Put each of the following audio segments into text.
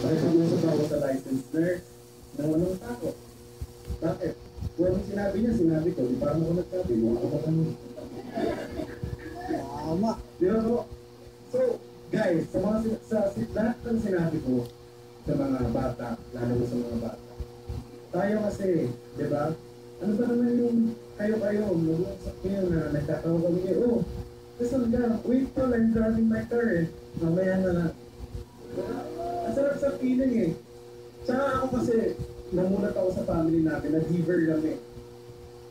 Nakipag-usap ako sa licensed nurse na walang takot. Bakit? Kung anong sinabi niya, sinabi ko. Di parang ako nagsabi, mga ako matanong. Tama. Di ba po? So, guys, sa lahat ng sinabi ko sa mga bata, lalo na sa mga bata, tayo kasi, di ba? Ano ba naman yung kayo-kayo, mag-uusap kayo na nagtatawag kami kayo, oh, listen ka, wait till I'm driving my car eh. Mamaya na lang. Ang sarap sa feeling eh. Tsaka ako kasi, namulat ako sa family namin, na-giver kami.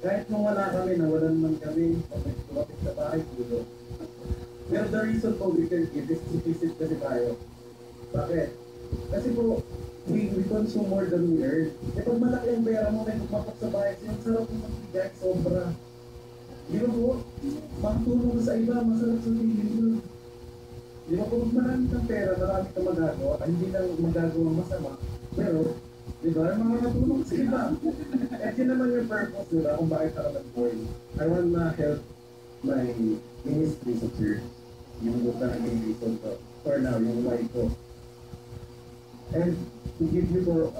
Kahit nung wala kami, nawalan man kami, kapit sa bahay, pulo. Pero the reason po we can give is visit kasi tayo. Bakit? Kasi po, we consume more than we earn. E pag malaki ang pera mo, may pagpapok sa bahay, ang sarap ng magbigay, sobra. Di ba po? Makatulong sa iba, masarap sa feeling mo. Di ba po, marami kang pera, marami kang magagawa, hindi lang magagawa masama. Pero, di ba, makakatulong sa iba. At yun naman yung purpose, di ba, kung bakit ako nag-boy. I want to help my ministry sa church. Yung book na naging reason ko. For now, yung why ko. And to give you po,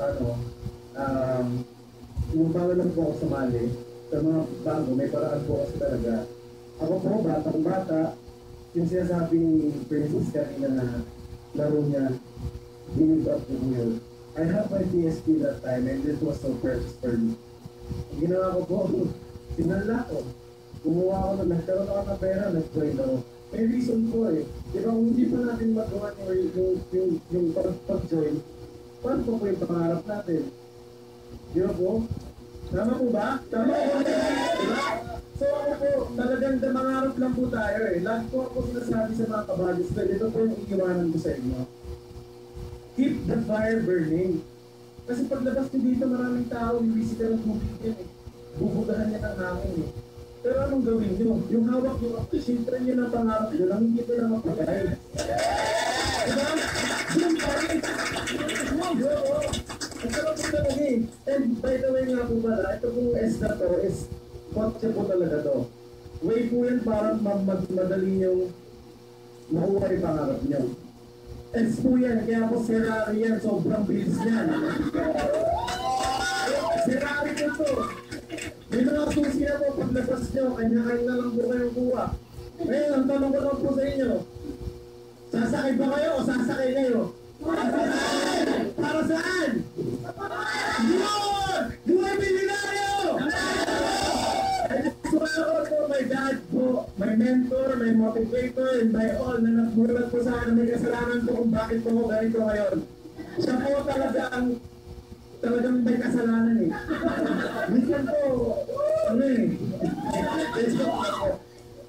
yung bago lang po ako sumali, sa mga bago, may paraan po kasi talaga. Ako po, batang-bata, yung sinasabing Princess kanina na laro niya, Build Up the Wheel. I have my PSP that time and it was so precious for me. Ang ginawa ko po, sinala ko. Kumuha ako na, nagkaroon ako ng pera, nag-join ako. May reason po eh. Di ba kung hindi pa natin magawa yung pag-join, paano po yung pangarap natin? Di ba po? Tama po ba? Tama po ba? Diba? So ako po, talagang mangarap lang po tayo eh. Lagi po ako sinasabi sa mga kabagis ko, ito po yung iiwanan ko sa inyo. Keep the fire burning. Kasi paglabas ko dito, maraming tao, bibisita ng tubig yan eh. Bubugahan niya ng hangin eh. Pero anong gawin nyo? Yung hawak nyo, siyempre nyo ng pangarap nyo lang, hindi ko lang mapagay. Diba? Doon pa rin. Diba? Ang sarap po talaga eh. And by the way nga po pala, ito pong S na to is, kotse po talaga to. Way po yan para madali nyo makuha yung pangarap nyo. S po yan, kaya po Ferrari yan, sobrang bilis yan. Ferrari po to. May mga susi na po, paglabas nyo, kanya-kanya na lang po kayong kuha. Ngayon, ang tanong ko lang po sa inyo, sasakay ba kayo o sasakay kayo? Para saan? Yun! Buhay Milyonaryo! I just want to my dad po, my mentor, my motivator, and by all na nagmulat po sa akin, may kasalanan po kung bakit po ako ganito ngayon. Siya po talagang may kasalanan eh. Minsan po, let's go ako.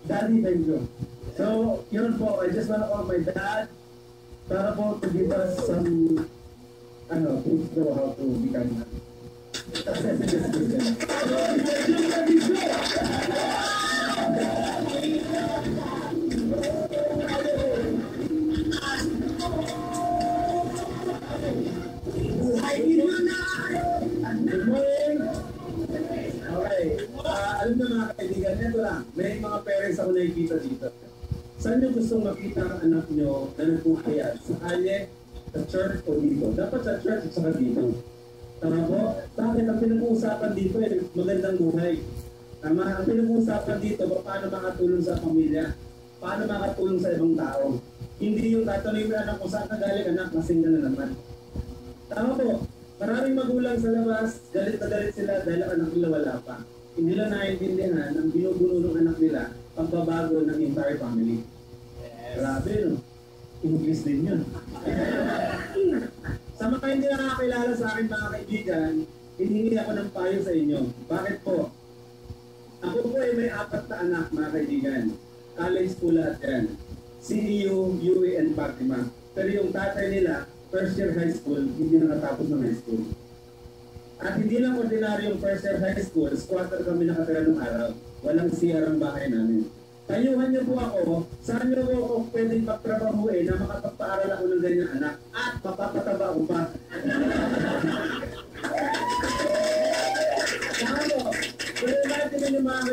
Daddy, thank you. So, yun po, I just want to call my dad para po to give us some, tips to how to become success in this business. Good morning! Okay, alam na mga kaibigan, ito lang, may mga parents ako nakikita dito. Saan nyo gustong makita ang anak nyo na nagpupayat? Sa kalye, sa church o dito? Dapat sa church at saka dito. Tama po? Bakit ang pinag-uusapan dito ay magandang buhay? Tama? Ang pinag-uusapan dito, paano makatulong sa pamilya? Paano makatulong sa ibang tao? Hindi yung tatanungin mo anak ko, saan ka galing anak, masing na naman. Tama po? Maraming magulang sa labas, galit na galit sila dahil ang anak nila wala pa. Hindi nila naiintindihan ang binubuno ng anak nila pagbabago ng entire family. Yes. Grabe, no? English din yun. Sa mga hindi nakakilala sa akin mga kaibigan, hiningi ako ng payo sa inyo. Bakit po? Ako po ay may 4 na anak mga kaibigan. College po lahat yan. CEU, UE, and Fatima. Pero yung tatay nila, first year high school, hindi nakatapos ng high school. At hindi lang ordinaryong first year high school, squatter kami nakatira ng araw. Walang CR ang bahay namin. Tayuhan niyo po ako, saan niyo po ako pwedeng pagtrabahuin na makapagpaaral ako ng ganyang anak at mapapataba ko pa. Saan po? Pero lahat naman yung mga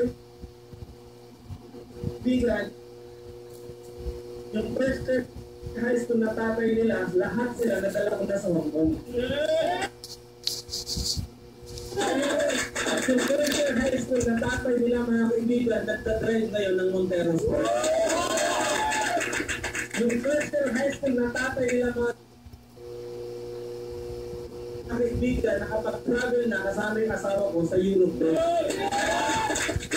kaibigan, yung first year high school na tatay nila, lahat sila nadala ko na sa Hong Kong. At yung first year high school na tatay nila, mga kaibigan, nagtatrain ngayon ng Montero Sport. Yung first year high school na tatay nila, mga kaibigan, nakapag-travel na kasama yung asawa ko sa Europe doon.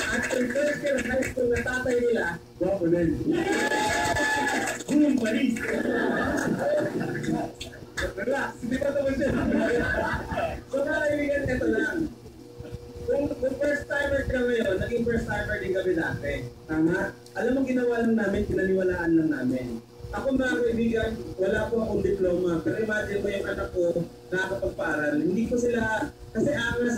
At yung first year high school na tatay nila, wapo din. Gulong Paris! Relax, hindi pa ito siya. So mga kaibigan, ito lang. Kung first timer ka ngayon, naging first timer din kami dati. Tama? Alam mo, ginawa lang namin, pinaniwalaan lang namin. Ako mga kaibigan, wala po akong diploma. Pero imagine mo yung anak ko nakakapagpaaral. Hindi ko sila, kasi angas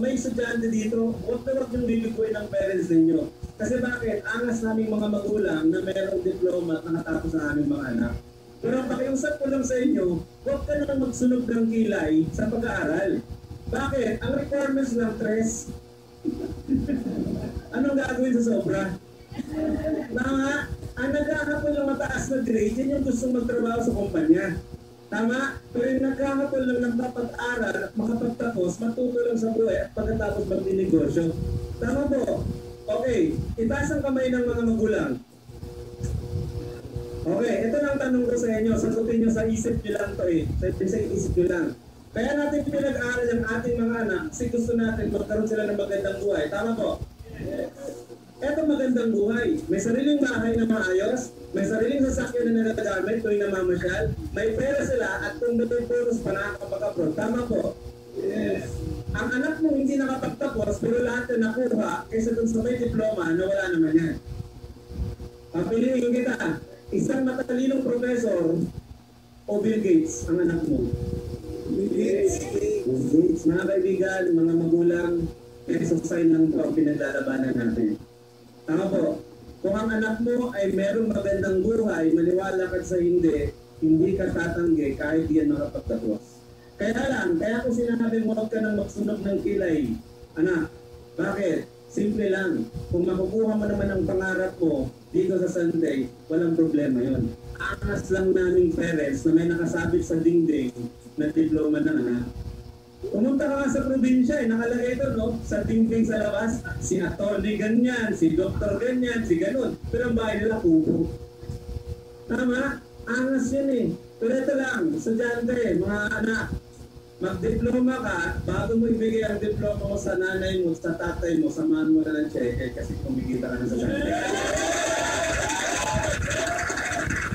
may estudyante dito, huwag na huwag yung bibiguin ng parents ninyo. Kasi bakit? Angas naming mga magulang na mayroong diploma at nakatapos sa aming mga anak. Pero ang pakiusap ko lang sa inyo, huwag ka na magsunog ng kilay sa pag-aaral. Bakit? Ang requirements ng tres. Anong gagawin sa sobra? Tama? Ang nagkakapon ng mataas na grade, yan yung gustong magtrabaho sa kumpanya. Tama? Pero yung nagkakapon lang ng dapat-aral at makapagtapos, matuto lang sa buhay at pagkatapos magdinegosyo. Tama po? Okay, itaas ang kamay ng mga magulang. Okay, ito lang tanong ko sa inyo. Sagutin nyo sa isip nyo lang to eh. Sa isip nyo lang. Kaya natin pinag-aaral ang ating mga anak kasi gusto natin magkaroon sila ng magandang buhay. Tama po? Yes. Ito magandang buhay. May sariling bahay na maayos, may sariling sasakyan na nagagamit tuwing namamasyal, may pera sila at kung may puros pa nakakapag-abroad. Tama po? Yes. Ang anak mo hindi nakapagtapos pero lahat na nakuha kaysa dun sa may diploma na wala naman yan. Papiliin kita, isang matalinong professor o Bill Gates ang anak mo. Bill Gates. Bill Gates. Mga kaibigan, mga magulang, exercise ng pinaglalabanan natin. Tama po. Kung ang anak mo ay merong magandang buhay, maniwala ka sa hindi ka tatanggi kahit di yan makapagtapos. Kaya ko sinabing huwag ka nang magsunog ng kilay. Anak, bakit? Simple lang. Kung makukuha mo naman ang pangarap mo dito sa Sunday, walang problema yon. Angas lang naming parents na may nakasabit sa dingding na diploma ng anak. Pumunta ka nga sa probinsya, nakalagay ito, no? Sa dingding sa labas, si attorney ganyan, si doktor ganyan, si ganun. Pero ang bahay nila, kubo. Tama? Angas yun eh. Pero ito lang, estudyante, mga anak, mag-diploma ka, bago mo ibigay ang diploma mo sa nanay mo, sa tatay mo, samahan mo na ng cheque kasi kumikita ka na sa Sunday.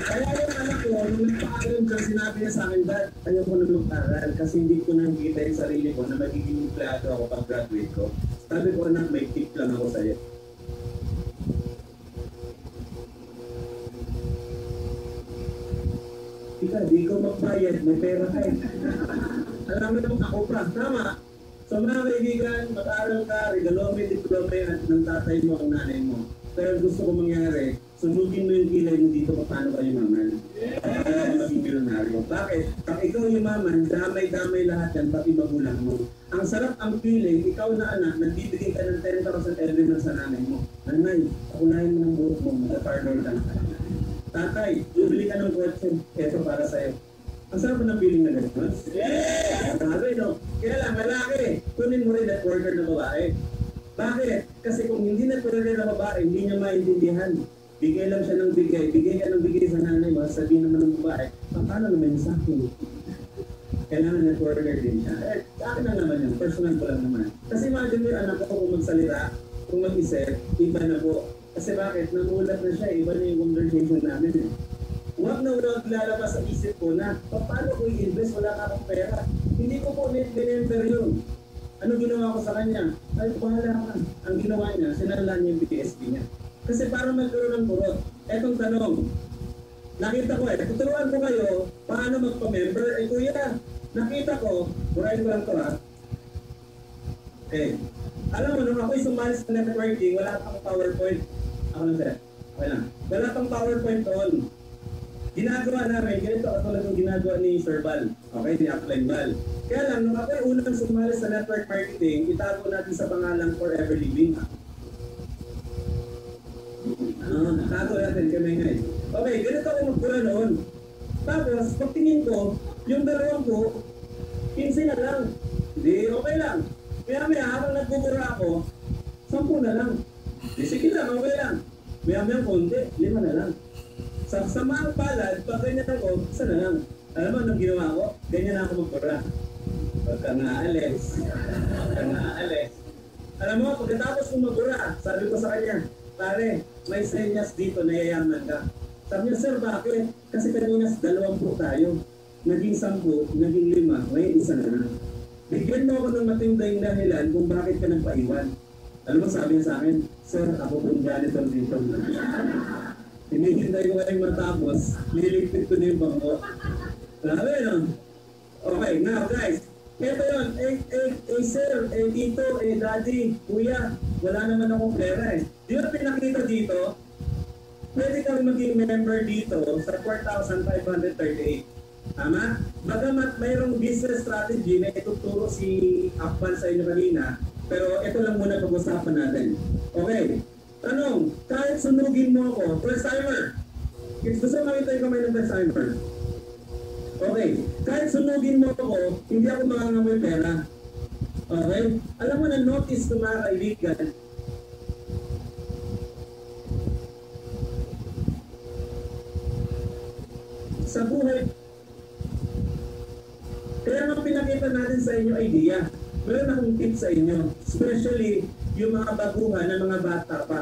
Kaya yung anak ko, nung nagpa-aral siya, sinabi niya sa akin, Dad, ayoko na mag-aral kasi hindi ko nakikita yung sarili ko na magiging empleyado ako pag-graduate ko. Sabi ko, anak, may tip lang ako sa'yo. Ika, di ko magbayad, may pera ka eh. Alam mo naman ako pa, tama. So mga kaibigan, mag-aaral ka, regalo mo yung diploma ng tatay mo, ang nanay mo. Pero gusto ko mangyari, sunugin mo yung kilay mo dito kung paano kayo maman. Para maging milyonaryo. Bakit? Pag ikaw yung maman, damay-damay lahat yan, pati magulang mo. Ang sarap ang feeling, ikaw na anak, nagbibigay ka ng 10,000 every month sa nanay mo. Nanay, pakunahin mo ng buhok mo, mag-parlor lang. Tatay, bibili ka ng kotse, eto para sa'yo. Ang sarap ng feeling na gano'n. Yeah! Sabi, no? Kaya lang, malaki. Kunin mo rin networker na babae. Bakit? Kasi kung hindi networker na babae, hindi niya maintindihan. Bigay lang siya ng bigay. Bigay ka ng bigay sa nanay mo. Sabihin naman ng babae, paano naman yung sa akin? Kailangan networker din siya. Sa akin lang naman yun. Personal ko lang naman. Kasi imagine mo yung anak ko kung magsalita, kung mag-isip, iba na po. Kasi bakit? Namulat na siya. Iba na yung conversation namin eh. Huwag na huwag lalabas sa isip ko na paano ko i-invest, wala ka akong pera. Hindi ko po remember yun. Ano ginawa ko sa kanya? Ay, bahala ka. Ang ginawa niya, sinala niya yung BSB niya. Kasi para magkaroon ng burot. Etong tanong, nakita ko tuturuan ko kayo paano magpa-member. Kuya, nakita ko, burahin ko lang ito ha. Alam mo, nung ako'y sumali sa networking, wala pang PowerPoint. Ako lang sir, okay lang. Wala pang PowerPoint on. Ginagawa namin, ganito katulad ng ginagawa ni Sir Val. Okay, ni Upline Val. Kaya lang, nung ako'y unang sumali sa network marketing, itago natin sa pangalang Forever Living. Tago natin kami ngayon. Okay, ganito ako magpula noon. Tapos, pagtingin ko, yung 20, 15 na lang. Hindi, okay lang. Maya-maya, habang nagbubura ako, 10 na lang. Di, sige lang, okay lang. Maya-maya konti, 5 na lang. Sa samaang palad, pag ganyan ako, 1 na lang. Alam mo, anong ginawa ko? Ganyan na ako magbura. Pagka naalis. Pagka naalis. Alam mo, pagkatapos kong magbura, sabi ko sa kanya, pare, may senyas dito, nayayaman ka. Sabi niya, sir, bakit? Kasi kanina 20 tayo. Naging 10, naging 5, ngayon 1 na lang. Bigyan mo ako ng matinding dahilan kung bakit ka nagpaiwan. Alam mo, sabi niya sa akin, sir, ako pong janitor dito. Hinihintay ko kayong matapos, nilipit ko na yung bangko. Sabi, no? Okay, now guys, ito yun, sir, tito, daddy, kuya, wala naman akong pera eh. Di ba pinakita dito? Pwede kami maging member dito sa 4,538. Tama? Bagamat mayroong business strategy na ituturo si Akban sa inyo kanina, pero ito lang muna pag-usapan natin. Okay, tanong, kahit sunugin mo ako, first timer, gusto makita yung kamay ng first timer. Okay, kahit sunugin mo ako, hindi ako makangamoy pera. Okay? Alam mo na notice ng mga kaibigan, sa buhay, kaya nga pinakita natin sa inyo idea. Meron akong tip sa inyo, especially yung mga baguhan na mga bata pa.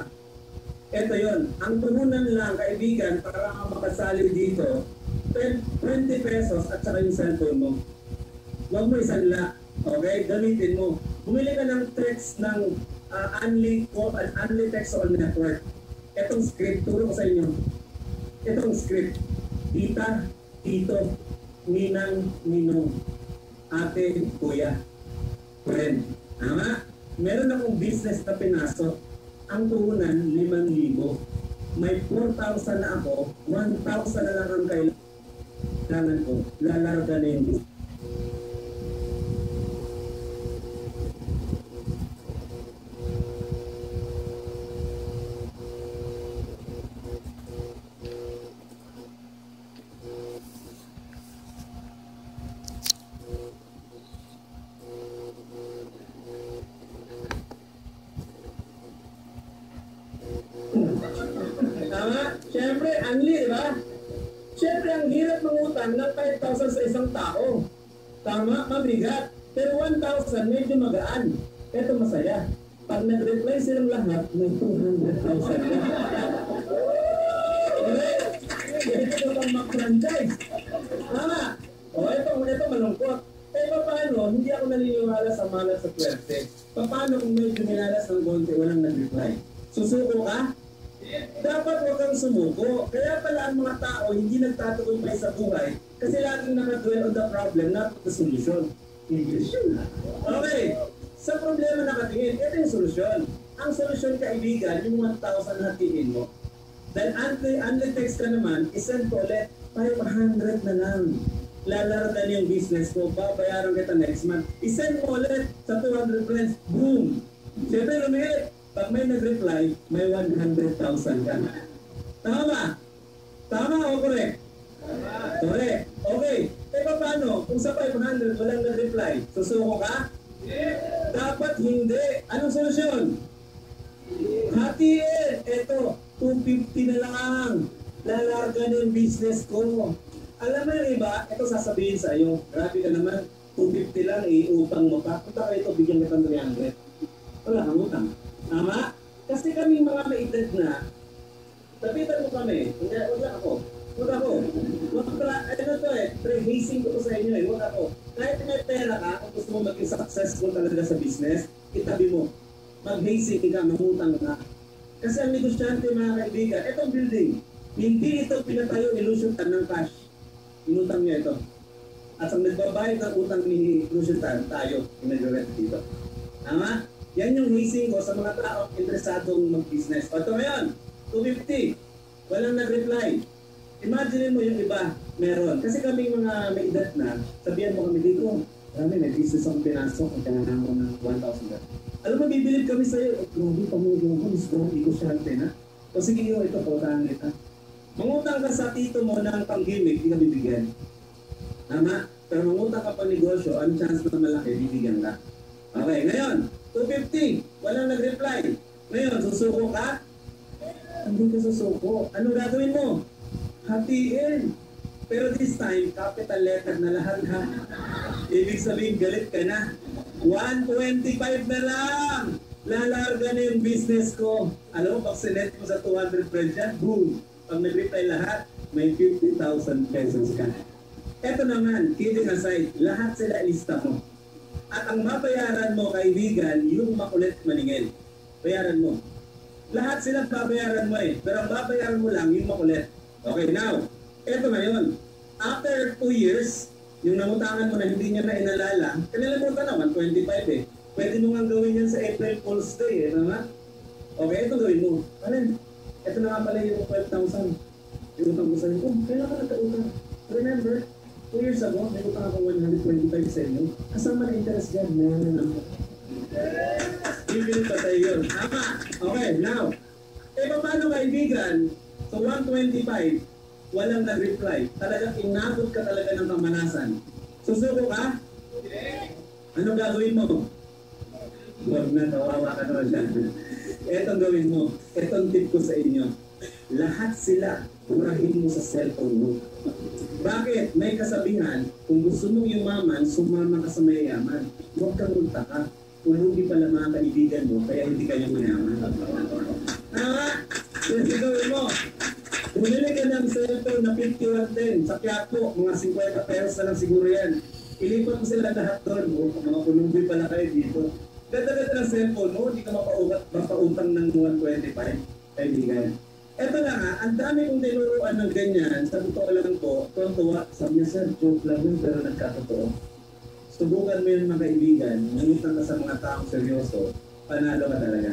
Ito yon, ang puhunan lang, kaibigan, para makasali dito, 20 pesos at saka yung cellphone mo. Huwag mo isanla, okay? Gamitin mo. Bumili ka ng text ng Unli Text on Network. Itong script, turo ko sa inyo. Itong script, tita, tito, ninang, ninong, ate, kuya, friend. Tama? Meron akong business na pinasok. Ang tuhunan, 5,000. May 4,000 na ako, 1,000 na lang ang kailangan ko. Lalarga na yung business. Tama? Siyempre, Unli, di ba? Siyempre, ang hirap mangutang ng 5,000 sa isang tao. Tama? Mabigat. Pero 1,000, medyo magaan. Ito masaya. Pag nag-reply silang lahat, may 200,000 na. Ito pang mag-franchise. Tama? O, ito malungkot. Eh, paano? Hindi ako naniniwala sa malas sa swerte. Paano kung medyo minalas ng konti, walang nag-reply? Susuko ka? Dapat huwag kang sumuko. Kaya pala ang mga tao hindi nagtatagumpay sa buhay kasi laging nakadwell on the problem, not the solution. English yun. Okay. Sa problema nakatingin, ito yung solusyon. Ang solusyon, kaibigan, yung 1,000 hatiin mo. Dahil unli-text ka naman, isend ko ulit, 500 na lang. Lalaratan yung business ko, babayaran kita next month. Isend mo ulit sa 200 friends, boom! Siyempre, lumihit. Pag may nag-reply, may 100,000 ka. Tama ba? Tama o correct? Correct. Okay. Eh paano? Kung sa 500 walang nag-reply, susuko ka? Dapat hindi. Anong solusyon? Hatiin. Ito, 250 na lang. Lalarga na yung business ko. Alam mo yung iba, ito sasabihin sa iyo, grabe ka naman, 250 lang, iutang mo pa. Punta ka ito, bigyan kita ng 300. Wala kang utang. Tama? Kasi kami mga maedad na, tapitan mo kami, wala ako. Ano to eh, pre-hazing ko to sa inyo eh, wala ako. Kahit may pera ka, kung gusto mo maging successful talaga sa business, itabi mo. Mag-hazing ka, mamutang ka. Kasi ang negosyante mga kaibigan, itong building, hindi ito pinatayo illusion ng cash. Inutang niya ito. At ang nagbabayad ng utang ni illusion tayo, pinag-rent dito. Tama? Yan yung hazing ko sa mga tao interesadong mag-business. O ito ngayon, 250. Walang nag-reply. Imagine mo yung iba, meron. Kasi kami mga may edad na, sabihan mo kami dito, marami, may business akong pinasok, ang kailangan ko ng 1,000. Alam mo, bibilib kami sa'yo. Grabe, pamilya ko, gusto ko, ikusyante na. O sige yun, ito, pautahan kita. Mangutang ka sa tito mo ng pang-gimmick, hindi ka bibigyan. Tama? Pero mangutang ka pang negosyo, ang chance na malaki, bibigyan ka. Okay, ngayon, 250, walang nag-reply. Ngayon, susuko ka? Hindi ka susuko. Anong gagawin mo? Hatiin. Pero this time, capital letter na lahat ha. Ibig sabihin, galit ka na. 125 na lang! Lalarga na yung business ko. Alam mo, pag sinet mo sa 200 friends yan, boom! Pag nag-reply lahat, may 50,000 pesos ka. Eto naman, kidding aside, lahat sila lista mo. At ang mabayaran mo, kaibigan, yung makulit maningil. Bayaran mo. Lahat sila babayaran mo eh. Pero ang babayaran mo lang, yung makulit. Okay, now, eto na yun. After 2 years, yung namutangan mo na hindi niya na inalala, kinalimutan na, 125 eh. Pwede mo nga gawin yan sa April Fool's Day eh, tama? Okay, ito gawin mo. Alin, ito na nga pala yung 12,000. Yung utang ko sa'yo, kailan ka nagka-utang? Remember, 2 years ago, may utang ako 125 sa inyo. Kasama na interest dyan, meron ako. Bibili pa tayo yun. Tama. Okay, now, paano kaibigan, so 125, walang nag-reply. Talagang inabot ka talaga ng pamanasan. Susuko ka? Anong gagawin mo? Huwag na, kawawa ka naman dyan. Etong gawin mo. Etong tip ko sa inyo. Lahat sila, purahin mo sa cellphone mo. Bakit? May kasabihan, kung gusto mong yumaman, sumama ka sa mayayaman. Huwag kang magtaka. Ulugi pala mga kaibigan mo, kaya hindi kayo mayaman. Kasi gawin mo. Bumili ka ng cellphone na 5110 sa Quiapo, mga 50 pesos na lang siguro yan. Ilipat mo sila lahat doon. Mga pulubi pala kayo dito. Ganda-ganda ng cellphone mo, hindi ka mapautang ng 125. Kaibigan. Eto na nga, ang dami kong tinuruan ng ganyan, sa totoo lang po, tuwa, sabi niya, sir, joke lang yun, pero nagkatotoo. Subukan mo yun mga kaibigan, mangutang ka sa mga taong seryoso, panalo ka talaga.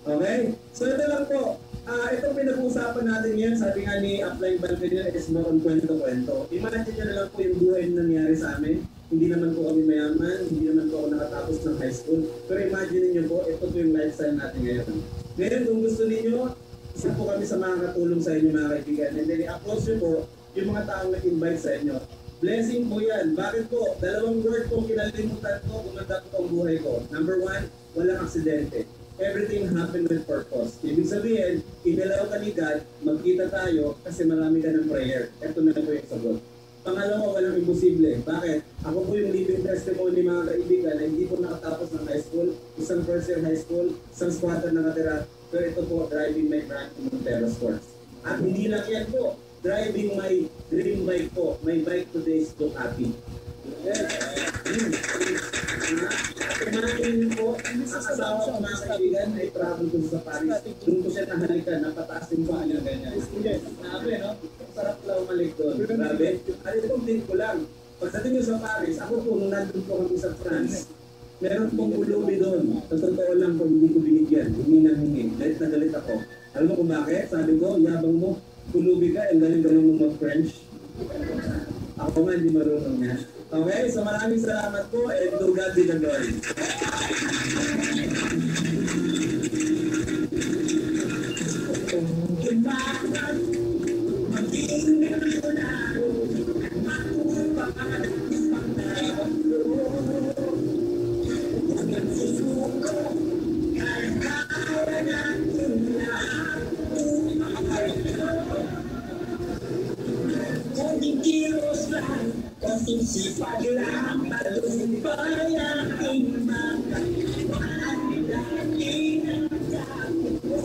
Okay? So ito lang po, itong pinag-uusapan natin yan, sabi nga ni Upline Balcanian, is more on kwento-kwento. Imagine nyo na lang po yung buhay na nangyari sa amin. Hindi naman po kami mayaman, hindi naman po ako nakatapos ng high school. Pero imagine niyo po, ito po yung lifestyle natin ngayon. Ngayon, kung gusto niyo, isa po kami sa mga katulong sa inyo mga kaibigan. And then i-approach nyo po yung mga taong nag-invite sa inyo. Blessing po yan. Bakit po? Dalawang word po kinalimutan ko, gumanda po ang buhay ko. Number 1, walang aksidente. Everything happened with purpose. Ibig sabihin, inalaw ka ni God, magkita tayo kasi marami ka ng prayer. Ito na po yung sagot. Pangalawa, walang imposible. Bakit? Ako po yung living testimony mga kaibigan na hindi po nakatapos ng high school, isang first year high school, isang squatter nakatira, pero ito po, driving my brand to Montero Sports. At hindi lang yan po, driving my dream bike po. My bike today is Ducati. Kumain po, ang asawa ko mga kaibigan ay travel ko sa Paris. Doon ko siya nahalikan, napataas yung paa niya ganyan. Grabe, no? Sarap lang umalik doon. Grabe. At itong din ko lang. Pagdating nyo sa Paris, ako po, nung nandun po kami sa France, meron pong ulubi doon. Sa totoo lang po, hindi ko binigyan. Hindi nang hingi. Galit na galit ako. Alam mo kung bakit? Sabi ko, yabang mo, ulubi ka, ang galing-galing mo mag-French. Ako nga, hindi marunong niya. Okay, so maraming salamat po and to God be the glory. Kasing sipag lang, talumpay ang aking mga, ang laki ng sabi ko.